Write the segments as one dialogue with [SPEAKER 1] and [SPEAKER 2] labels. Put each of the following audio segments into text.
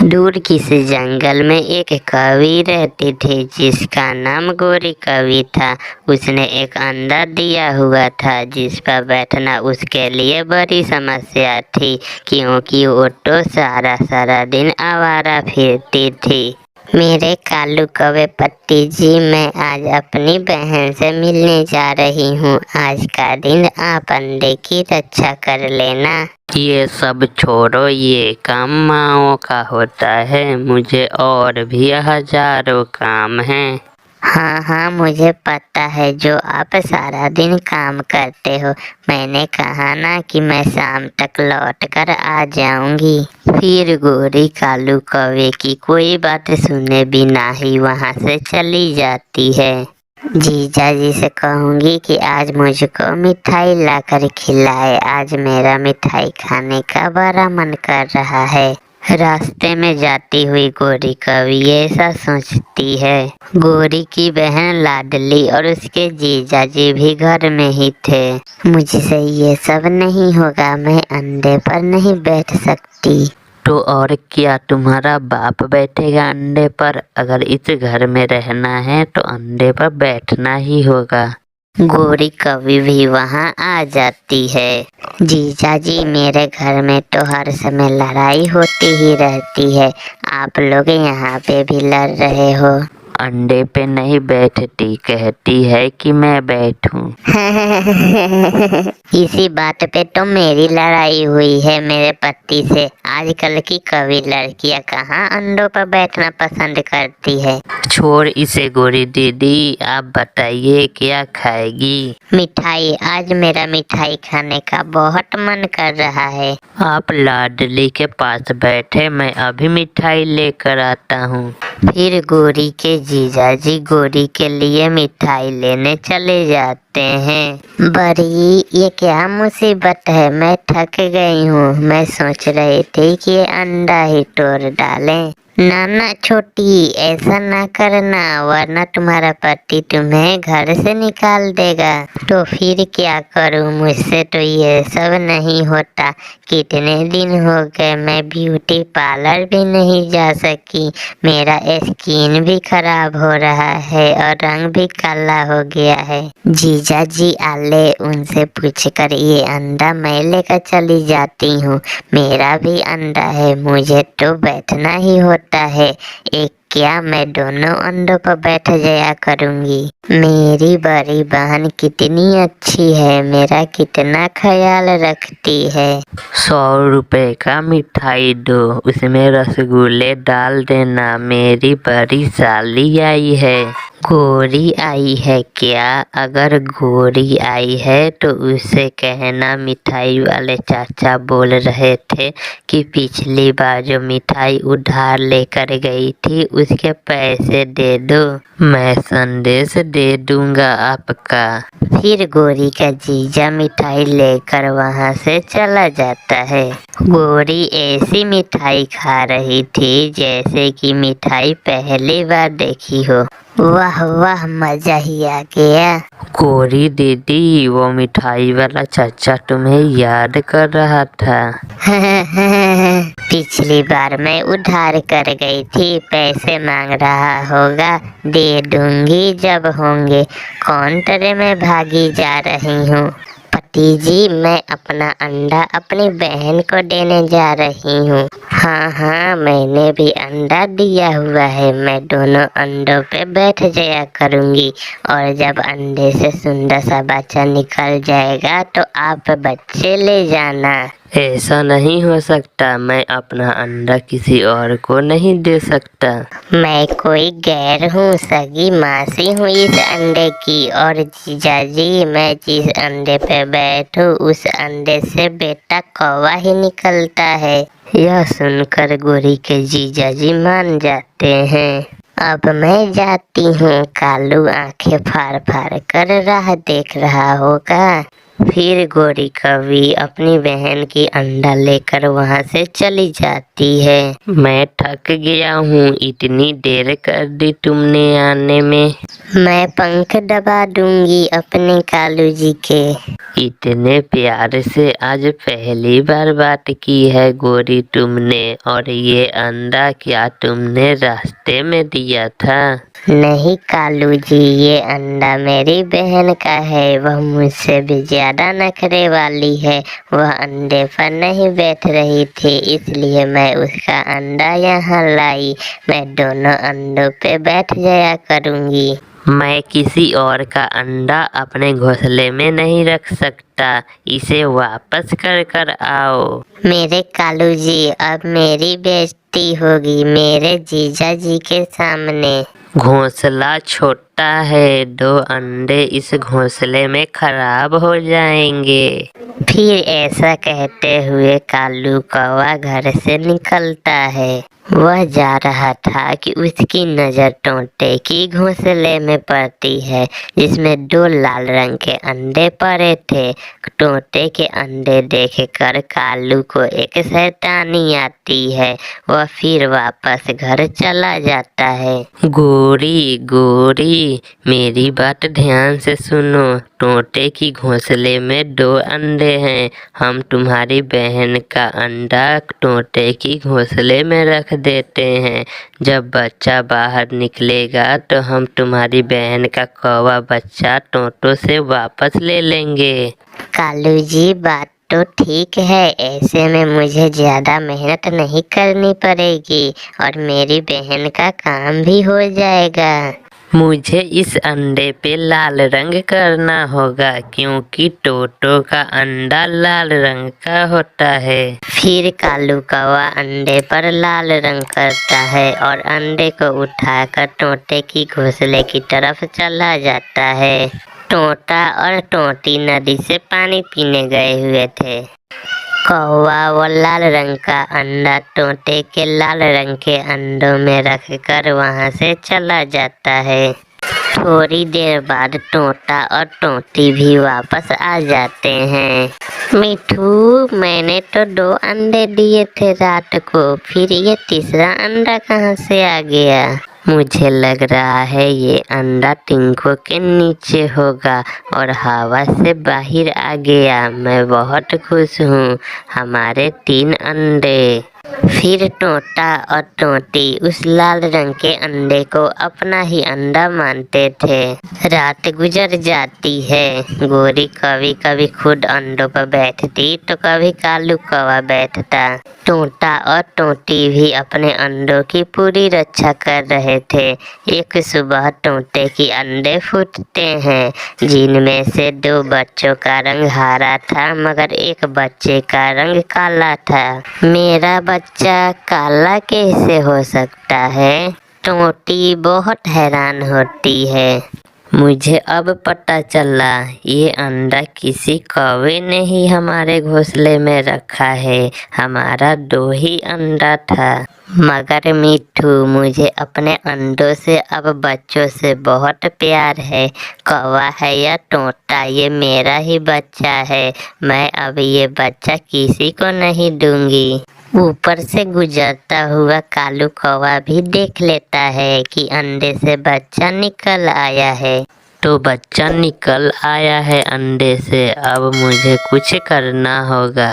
[SPEAKER 1] दूर किसी जंगल में एक कवि रहती थी जिसका नाम गोरी कवि था। उसने एक अंडा दिया हुआ था जिस पर बैठना उसके लिए बड़ी समस्या थी, क्योंकि वो तो सारा सारा दिन आवारा फिरती थी। मेरे कालू कौवे पट्टी जी, मैं आज अपनी बहन से मिलने जा रही हूँ। आज का दिन आप अंडे की रक्षा कर लेना।
[SPEAKER 2] ये सब छोड़ो, ये काम माओ का होता है। मुझे और भी हजारों काम हैं।
[SPEAKER 1] हाँ हाँ, मुझे पता है जो आप सारा दिन काम करते हो। मैंने कहा ना कि मैं शाम तक लौट कर आ जाऊंगी। फिर गोरी कालू कौवे की कोई बात सुने बिना ही वहाँ से चली जाती है। जीजा जी से कहूंगी कि आज मुझको मिठाई लाकर खिलाए। आज मेरा मिठाई खाने का बड़ा मन कर रहा है। रास्ते में जाती हुई गोरी कवि ऐसा सोचती है। गोरी की बहन लाडली और उसके जीजा जी भी घर में ही थे। मुझसे ये सब नहीं होगा, मैं अंडे पर नहीं बैठ सकती।
[SPEAKER 2] तो और क्या, तुम्हारा बाप बैठेगा अंडे पर। अगर इस घर में रहना है तो अंडे पर बैठना ही होगा।
[SPEAKER 1] गोरी कवि भी वहाँ आ जाती है। जीजा जी, मेरे घर में तो हर समय लड़ाई होती ही रहती है। आप लोग यहाँ पे भी लड़ रहे हो।
[SPEAKER 2] अंडे पे नहीं बैठती, कहती है कि मैं बैठूं।
[SPEAKER 1] इसी बात पे तो मेरी लड़ाई हुई है मेरे पति से। आजकल की कवि लड़कियां कहाँ अंडों पर बैठना पसंद करती है।
[SPEAKER 2] छोड़ इसे गोरी दीदी, आप बताइए क्या खाएगी।
[SPEAKER 1] मिठाई, आज मेरा मिठाई खाने का बहुत मन कर रहा है।
[SPEAKER 2] आप लाडली के पास बैठे, मैं अभी मिठाई लेकर आता हूँ।
[SPEAKER 1] फिर गोरी के जीजा जी गोरी के लिए मिठाई लेने चले जाते हैं। बड़ी ये क्या मुसीबत है, मैं थक गई हूँ। मैं सोच रही थी कि ये अंडा ही तोड़ डालें। ना छोटी, ऐसा ना करना, वरना तुम्हारा पति तुम्हें घर से निकाल देगा। तो फिर क्या करूं, मुझसे तो ये सब नहीं होता। कितने दिन हो गए मैं ब्यूटी पार्लर भी नहीं जा सकी। मेरा स्किन भी खराब हो रहा है और रंग भी काला हो गया है। जीजा जी आले, उनसे पूछकर ये अंडा मैं लेकर चली जाती हूँ। मेरा भी अंडा है, मुझे तो बैठना ही होता है। एक क्या, मैं दोनों अंडों पर बैठ जाया करूंगी। मेरी बड़ी बहन कितनी अच्छी है, मेरा कितना ख्याल रखती है।
[SPEAKER 2] 100 रुपए का मिठाई दो, उसमें रसगुल्ले डाल देना। मेरी बड़ी साली आई है।
[SPEAKER 1] गोरी आई है क्या? अगर गोरी आई है तो उसे कहना मिठाई वाले चाचा बोल रहे थे कि पिछली बार जो मिठाई उधार लेकर गई थी उसके पैसे दे दो।
[SPEAKER 2] मैं संदेश दे दूंगा आपका।
[SPEAKER 1] फिर गोरी का जीजा मिठाई लेकर वहाँ से चला जाता है। गोरी ऐसी मिठाई खा रही थी जैसे कि मिठाई पहली बार देखी हो। वाह वाह, मजा ही आ गया।
[SPEAKER 2] गोरी दीदी, वो मिठाई वाला चाचा तुम्हें याद कर रहा था।
[SPEAKER 1] पिछली बार मैं उधार कर गई थी, पैसे मांग रहा होगा, दे दूंगी जब होंगे। कौन तरह मैं भागी जा रही हूँ। पति जी, मैं अपना अंडा अपनी बहन को देने जा रही हूँ। हाँ, मैंने भी अंडा दिया हुआ है। मैं दोनों अंडों पे बैठ जाया करूँगी और जब अंडे से सुंदर सा बच्चा निकल जाएगा तो आप बच्चे ले जाना।
[SPEAKER 2] ऐसा नहीं हो सकता, मैं अपना अंडा किसी और को नहीं दे सकता।
[SPEAKER 1] मैं कोई गैर हूँ, सगी मासी हूँ इस अंडे की। और जीजा जी, मैं जिस अंडे पे बैठूँ उस अंडे से बेटा कौवा ही निकलता है। यह सुनकर गोरी के जीजा जी मान जाते हैं। अब मैं जाती हूँ। कालू आंखें फाड़ फाड़ कर राह देख रहा होगा। फिर गोरी कौवी अपनी बहन की अंडा लेकर वहाँ से चली जाती है।
[SPEAKER 2] मैं थक गया हूँ, इतनी देर कर दी तुमने आने में।
[SPEAKER 1] मैं पंख दबा दूंगी अपने कालू जी के।
[SPEAKER 2] इतने प्यार से आज पहली बार बात की है गोरी तुमने, और ये अंडा क्या तुमने रास्ते में दिया था?
[SPEAKER 1] नहीं कालू जी, ये अंडा मेरी बहन का है। वह मुझसे भी ज्यादा नखरे वाली है। वह अंडे पर नहीं बैठ रही थी, इसलिए मैं उसका अंडा यहाँ लाई। मैं दोनों अंडों पे बैठ जाया करूँगी।
[SPEAKER 2] मैं किसी और का अंडा अपने घोंसले में नहीं रख सकता, इसे वापस कर कर आओ।
[SPEAKER 1] मेरे कालू जी, अब मेरी बेइज्जती होगी मेरे जीजा जी के सामने।
[SPEAKER 2] घोंसला छोटा है, 2 अंडे इस घोंसले में खराब हो जाएंगे।
[SPEAKER 1] फिर ऐसा कहते हुए कालू कौवा घर से निकलता है। वह जा रहा था कि उसकी नजर टोंटे की घोंसले में पड़ती है, जिसमें 2 लाल रंग के अंडे पड़े थे। टोंटे के अंडे देखकर कालू को एक शैतानी आती है। वह फिर वापस घर चला जाता है।
[SPEAKER 2] गोरी गोरी, मेरी बात ध्यान से सुनो। टोंटे की घोंसले में 2 अंडे हैं। हम तुम्हारी बहन का अंडा टोंटे की घोंसले में रख देते हैं। जब बच्चा बाहर निकलेगा तो हम तुम्हारी बहन का कौवा बच्चा टोंटो से वापस ले लेंगे।
[SPEAKER 1] कालू जी, बात तो ठीक है। ऐसे में मुझे ज्यादा मेहनत नहीं करनी पड़ेगी और मेरी बहन का काम भी हो जाएगा।
[SPEAKER 2] मुझे इस अंडे पे लाल रंग करना होगा, क्योंकि टोटो का अंडा लाल रंग का होता है।
[SPEAKER 1] फिर कालू कौवा अंडे पर लाल रंग करता है और अंडे को उठाकर टोंटे की घोंसले की तरफ चला जाता है। टोंटा और टोंटी नदी से पानी पीने गए हुए थे। कौवा वो लाल रंग का अंडा टोंटे के लाल रंग के अंडों में रखकर वहां से चला जाता है। थोड़ी देर बाद टोंटा और टोंटी भी वापस आ जाते हैं। मिठू, मैंने तो 2 अंडे दिए थे रात को, फिर ये तीसरा अंडा कहाँ से आ गया? मुझे लग रहा है ये अंडा टिंको के नीचे होगा और हवा से बाहर आ गया। मैं बहुत खुश हूँ, हमारे 3 अंडे। फिर टोंटा और टोंटी उस लाल रंग के अंडे को अपना ही अंडा मानते थे। रात गुजर जाती है। गोरी कभी कभी खुद अंडों पर बैठती तो कभी कालू कौवा बैठता। टोंटा और टोंटी भी अपने अंडों की पूरी रक्षा कर रहे थे। एक सुबह टोंटे की अंडे फूटते हैं, जिनमें से 2 बच्चों का रंग हरा था मगर एक बच्चे का रंग काला था। मेरा बच्चा काला कैसे हो सकता है? टोंटी बहुत हैरान होती है। मुझे अब पता चला, ये अंडा किसी कौवे ने ही हमारे घोंसले में रखा है। हमारा 2 ही अंडा था। मगर मिठू, मुझे अपने अंडों से अब बच्चों से बहुत प्यार है। कौवा है या टोंटा, ये मेरा ही बच्चा है। मैं अब ये बच्चा किसी को नहीं दूंगी। ऊपर से गुजरता हुआ कालू कौवा भी देख लेता है कि अंडे से बच्चा निकल आया है।
[SPEAKER 2] तो बच्चा निकल आया है अंडे से, अब मुझे कुछ करना होगा।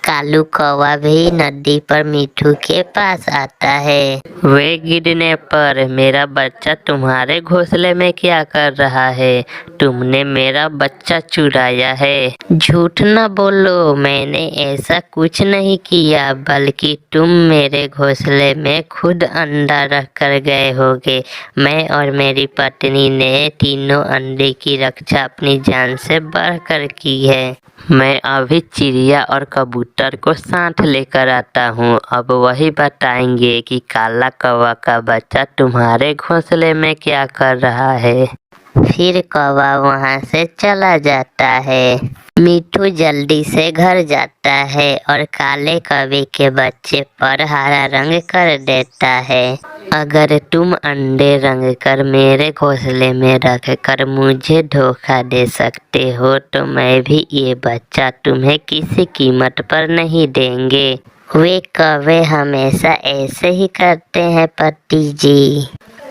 [SPEAKER 1] कालू कौवा भी नदी पर मिठू के पास आता है।
[SPEAKER 2] वे गिरने पर मेरा बच्चा तुम्हारे घोंसले में क्या कर रहा है? तुमने मेरा बच्चा चुराया है।
[SPEAKER 1] झूठ न बोलो, मैंने ऐसा कुछ नहीं किया, बल्कि तुम मेरे घोंसले में खुद अंडा रख कर गए होगे। मैं और मेरी पत्नी ने तीनों अंडे की रक्षा अपनी जान से बढ़कर की है। मैं अभी चिड़िया और कबूतर को साथ लेकर आता हूँ। अब वही बताएंगे कि काला कौवा का बच्चा तुम्हारे घोंसले में क्या कर रहा है। फिर कौवा वहाँ से चला जाता है। मिठू जल्दी से घर जाता है और काले कौवे के बच्चे पर हरा रंग कर देता है।
[SPEAKER 2] अगर तुम अंडे रंग कर मेरे घोंसले में रख कर मुझे धोखा दे सकते हो तो मैं भी ये बच्चा तुम्हें किसी कीमत पर नहीं देंगे। वे कौवे हमेशा ऐसे ही करते हैं पति जी।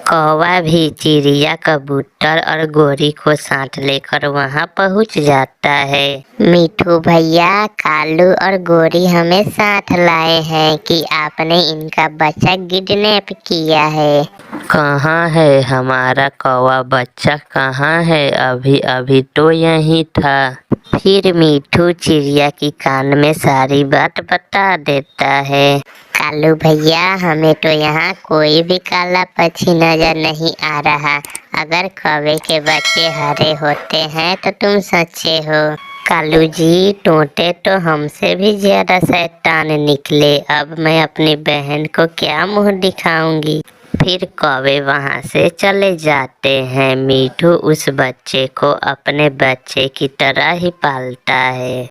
[SPEAKER 2] कौवा भी चिड़िया, कबूतर और गोरी को साथ लेकर वहाँ पहुँच जाता है। मिठू भैया, कालू और गोरी हमें साथ लाए हैं कि आपने इनका बच्चा किडनैप किया है। कहाँ है हमारा कौवा बच्चा, कहाँ है? अभी अभी तो यहीं था। फिर मिठू चिड़िया की कान में सारी बात बता देता है। कालू भैया, हमें तो यहाँ कोई भी काला पक्षी नजर नहीं आ रहा। अगर कौवे के बच्चे हरे होते हैं तो तुम सच्चे हो। कालू जी, टोटे तो हमसे भी ज्यादा शैतान निकले। अब मैं अपनी बहन को क्या मुंह दिखाऊंगी। फिर कौवे वहाँ से चले जाते हैं। मिठू उस बच्चे को अपने बच्चे की तरह ही पालता है।